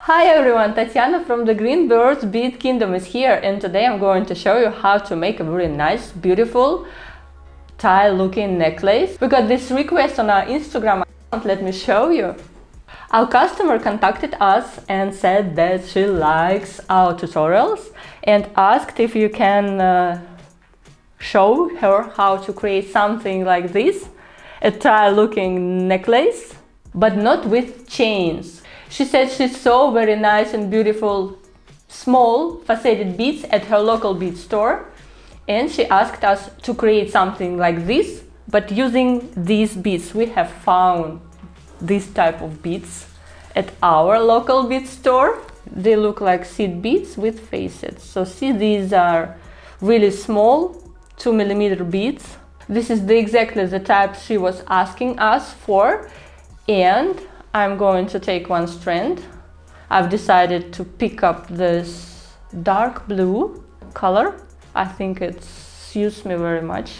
Hi everyone, Tatiana from the Greenbird Bead Kingdom is here, and today I'm going to show you how to make a very nice, beautiful tie looking necklace. We got this request on our Instagram account, let me show you. Our customer contacted us and said that she likes our tutorials and asked if you can show her how to create something like this, a tie looking necklace, but not with chains. She said she saw very nice and beautiful small facetted beads at her local bead store, and she asked us to create something like this, but using these beads. We have found this type of beads at our local bead store. They look like seed beads with facets. So see, these are really small 2mm beads. This is exactly the type she was asking us for, and I'm going to take one strand. I've decided to pick up this dark blue color. I think it suits me very much.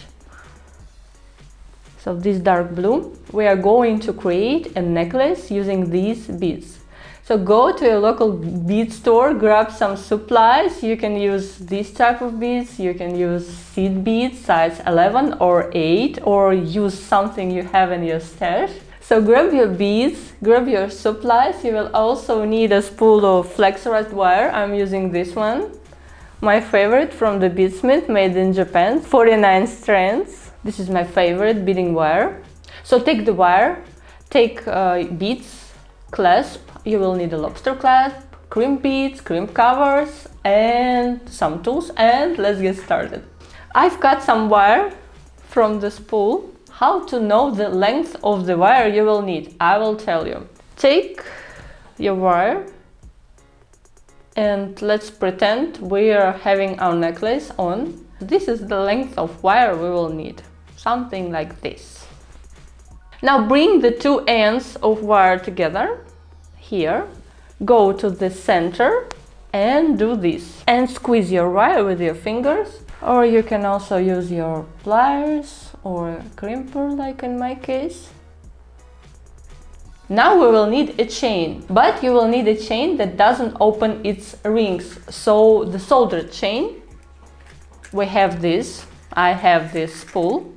So this dark blue, we are going to create a necklace using these beads. So go to your local bead store, grab some supplies. You can use this type of beads, you can use seed beads size 11 or 8, or use something you have in your stash. So grab your beads, grab your supplies. You will also need a spool of flexurized wire. I'm using this one, my favorite from the Beadsmith, made in Japan, 49 strands. This is my favorite beading wire. So take the wire, take beads, clasp. You will need a lobster clasp, crimp beads, crimp covers, and some tools, and let's get started. I've cut some wire from the spool. How to know the length of the wire you will need, I will tell you. Take your wire and let's pretend we are having our necklace on. This is the length of wire we will need, something like this. Now bring the two ends of wire together. Here, go to the center and do this. And squeeze your wire with your fingers, or you can also use your pliers or a crimper, like in my case. Now we will need a chain, but you will need a chain that doesn't open its rings. So the soldered chain, we have this, I have this spool,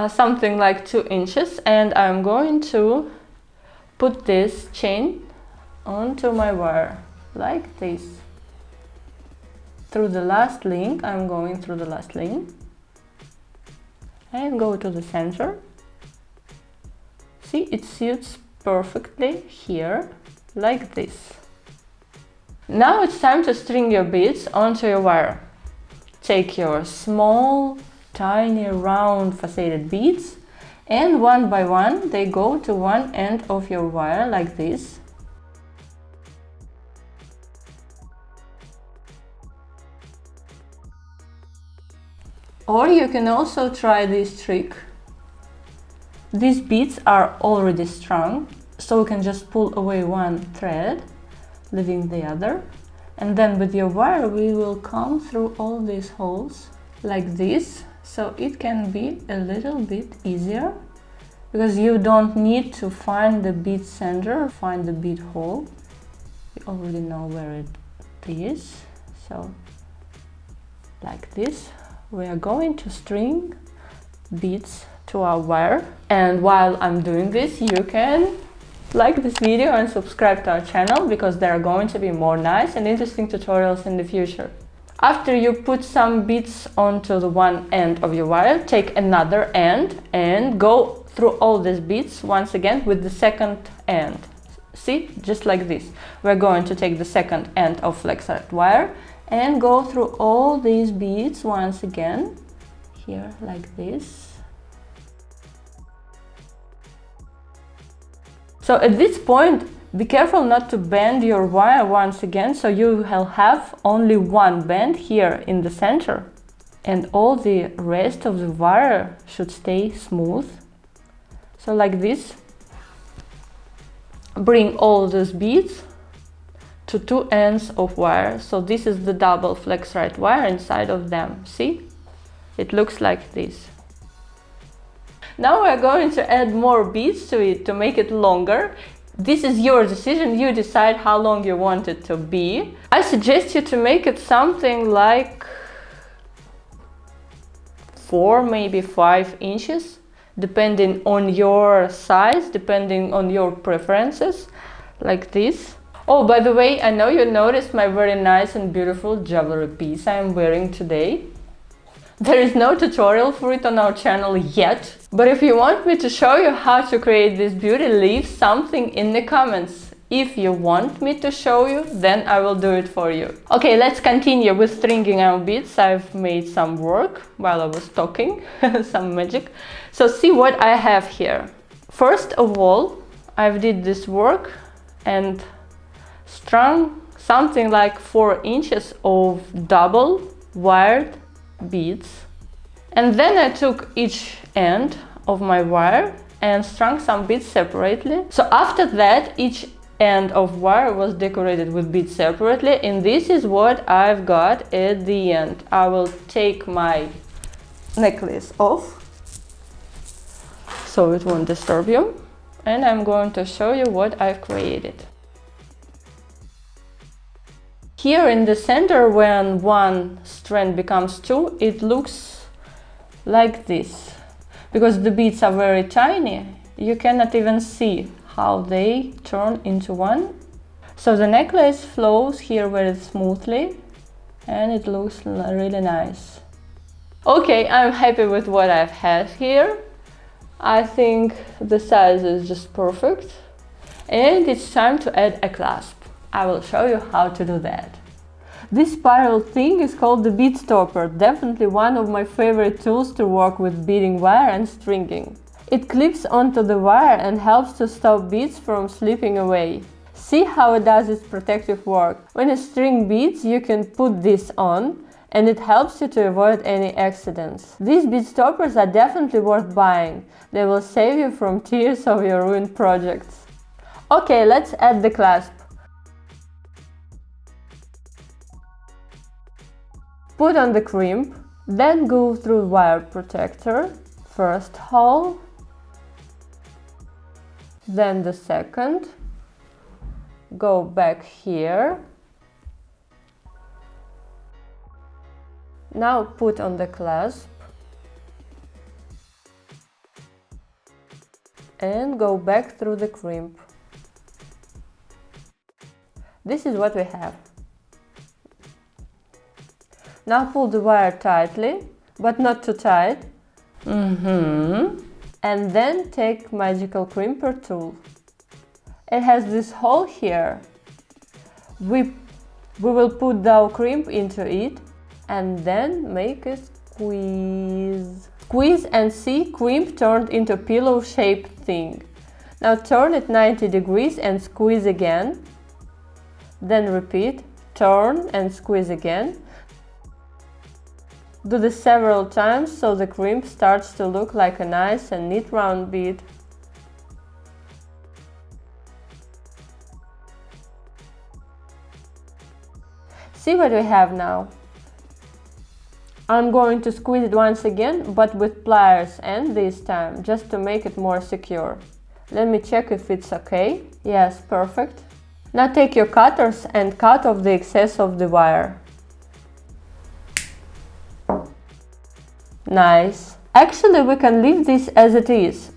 something like 2 inches, and I'm going to put this chain onto my wire, like this. Through the last link, I'm going through the last link, and go to the center. See, it suits perfectly here, like this. Now it's time to string your beads onto your wire. Take your small, tiny, round faceted beads, and one by one they go to one end of your wire, like this. Or you can also try this trick. These beads are already strung, so you can just pull away one thread, leaving the other, and then with your wire we will come through all these holes like this, so it can be a little bit easier, because you don't need to find the bead center, find the bead hole. You already know where it is, so like this. We are going to string beads to our wire, and while I'm doing this, you can like this video and subscribe to our channel, because there are going to be more nice and interesting tutorials in the future. After you put some beads onto the one end of your wire, take another end and go through all these beads once again with the second end. See, just like this. We're going to take the second end of flexurized wire and go through all these beads once again, here like this. So at this point, be careful not to bend your wire once again, so you will have only one bend here in the center, and all the rest of the wire should stay smooth. So like this. Bring all those beads to two ends of wire. So this is the double flexurized wire inside of them. See? It looks like this. Now we're going to add more beads to it to make it longer, This is your decision, you decide how long you want it to be. I suggest you to make it something like 4, maybe 5 inches, depending on your size, depending on your preferences, like this. Oh, by the way, I know you noticed my very nice and beautiful jewelry piece I am wearing today. There is no tutorial for it on our channel yet, but if you want me to show you how to create this beauty, leave something in the comments. If you want me to show you, then I will do it for you. Okay, let's continue with stringing our beads. I've made some work while I was talking, some magic. So see what I have here. First of all, I've did this work and strung something like 4 inches of double wired beads, and then I took each end of my wire and strung some beads separately. So after that, each end of wire was decorated with beads separately, and this is what I've got at the end. I will take my necklace off so it won't disturb you, and I'm going to show you what I've created. Here in the center, when one strand becomes 2, it looks like this. Because the beads are very tiny, you cannot even see how they turn into one. So the necklace flows here very smoothly and it looks really nice. Okay, I'm happy with what I've had here. I think the size is just perfect. And it's time to add a clasp. I will show you how to do that. This spiral thing is called the bead stopper, definitely one of my favorite tools to work with beading wire and stringing. It clips onto the wire and helps to stop beads from slipping away. See how it does its protective work. When you string beads, you can put this on and it helps you to avoid any accidents. These bead stoppers are definitely worth buying. They will save you from tears of your ruined projects. Okay, let's add the clasp. Put on the crimp, then go through wire protector, first hole, then the second, go back here, now put on the clasp, and go back through the crimp. This is what we have. Now pull the wire tightly, but not too tight. And then take magical crimper tool. It has this hole here. We will put our crimp into it and then make a squeeze. Squeeze and see crimp turned into pillow-shaped thing. Now turn it 90 degrees and squeeze again. Then repeat, turn and squeeze again. Do this several times so the crimp starts to look like a nice and neat round bead. See what we have now. I'm going to squeeze it once again, but with pliers and this time, just to make it more secure. Let me check if it's okay. Yes, perfect. Now take your cutters and cut off the excess of the wire. Nice. Actually, we can leave this as it is.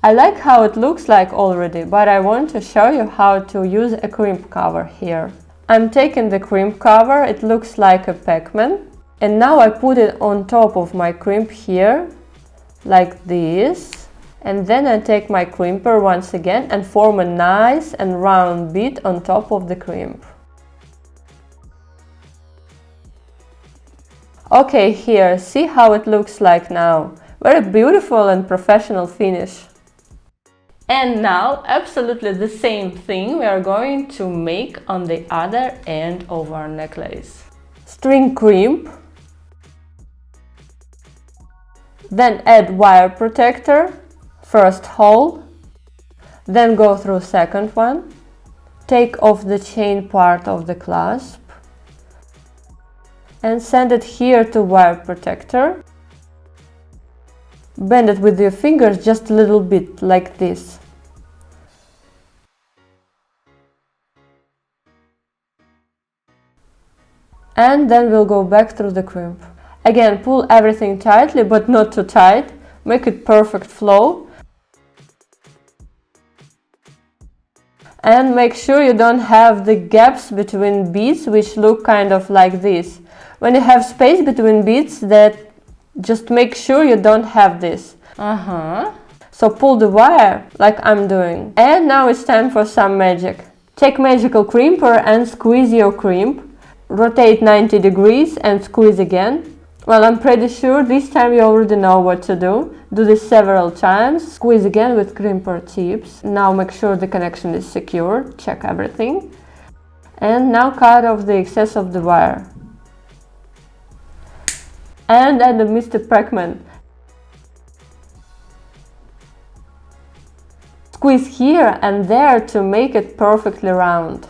I like how it looks like already, but I want to show you how to use a crimp cover here. I'm taking the crimp cover, it looks like a Pac-Man. And now I put it on top of my crimp here, like this. And then I take my crimper once again and form a nice and round bead on top of the crimp. Okay, here, see how it looks like now. Very beautiful and professional finish. And now, absolutely the same thing we are going to make on the other end of our necklace. String crimp, then add wire protector, first hole, then go through second one, take off the chain part of the clasp, and send it here to wire protector. Bend it with your fingers just a little bit, like this. And then we'll go back through the crimp. Again, pull everything tightly, but not too tight. Make it perfect flow. And make sure you don't have the gaps between beads, which look kind of like this. When you have space between beads, that just make sure you don't have this. So pull the wire like I'm doing. And now it's time for some magic. Take magical crimper and squeeze your crimp. Rotate 90 degrees and squeeze again. Well, I'm pretty sure this time you already know what to do. Do this several times. Squeeze again with crimper tips. Now make sure the connection is secure. Check everything. And now cut off the excess of the wire. And add the Mr. Pac-Man. Squeeze here and there to make it perfectly round.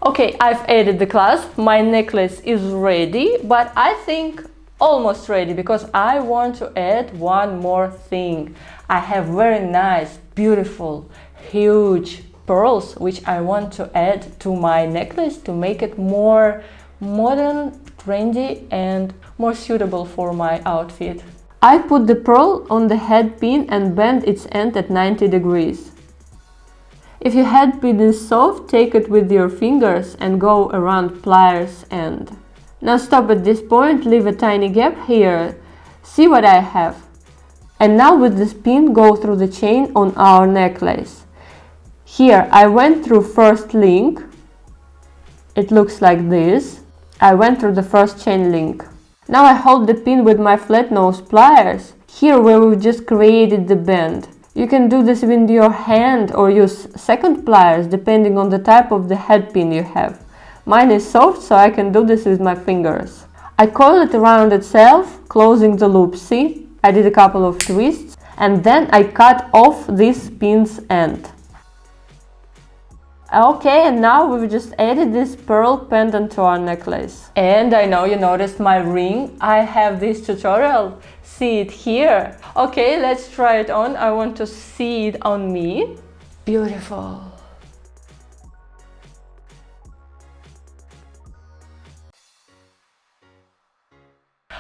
Okay, I've added the clasp, my necklace is ready, but I think almost ready because I want to add one more thing. I have very nice, beautiful, huge pearls which I want to add to my necklace to make it more modern, trendy and more suitable for my outfit. I put the pearl on the head pin and bend its end at 90 degrees. If your head pin is soft, take it with your fingers and go around pliers end. Now stop at this point, leave a tiny gap here. See what I have. And now with this pin, go through the chain on our necklace. Here I went through first link. It looks like this. I went through the first chain link. Now I hold the pin with my flat nose pliers, here where we just created the bend. You can do this with your hand or use second pliers depending on the type of the head pin you have. Mine is soft, so I can do this with my fingers. I coil it around itself, closing the loop. See? I did a couple of twists and then I cut off this pin's end. Okay, and now we've just added this pearl pendant to our necklace. And I know you noticed my ring. I have this tutorial. See it here. Okay, let's try it on. I want to see it on me. Beautiful.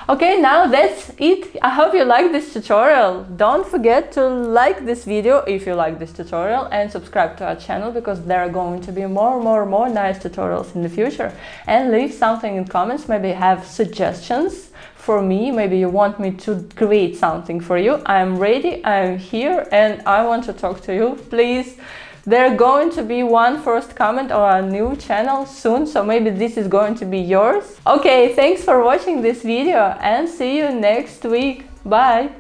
Okay, now that's it. I hope you like this tutorial. Don't forget to like this video if you like this tutorial and subscribe to our channel because there are going to be more nice tutorials in the future. And leave something in comments, maybe have suggestions for me, maybe you want me to create something for you. I'm ready, I'm here and I want to talk to you. Please. There's going to be one first comment on our new channel soon, so maybe this is going to be yours. Okay, thanks for watching this video and see you next week. Bye!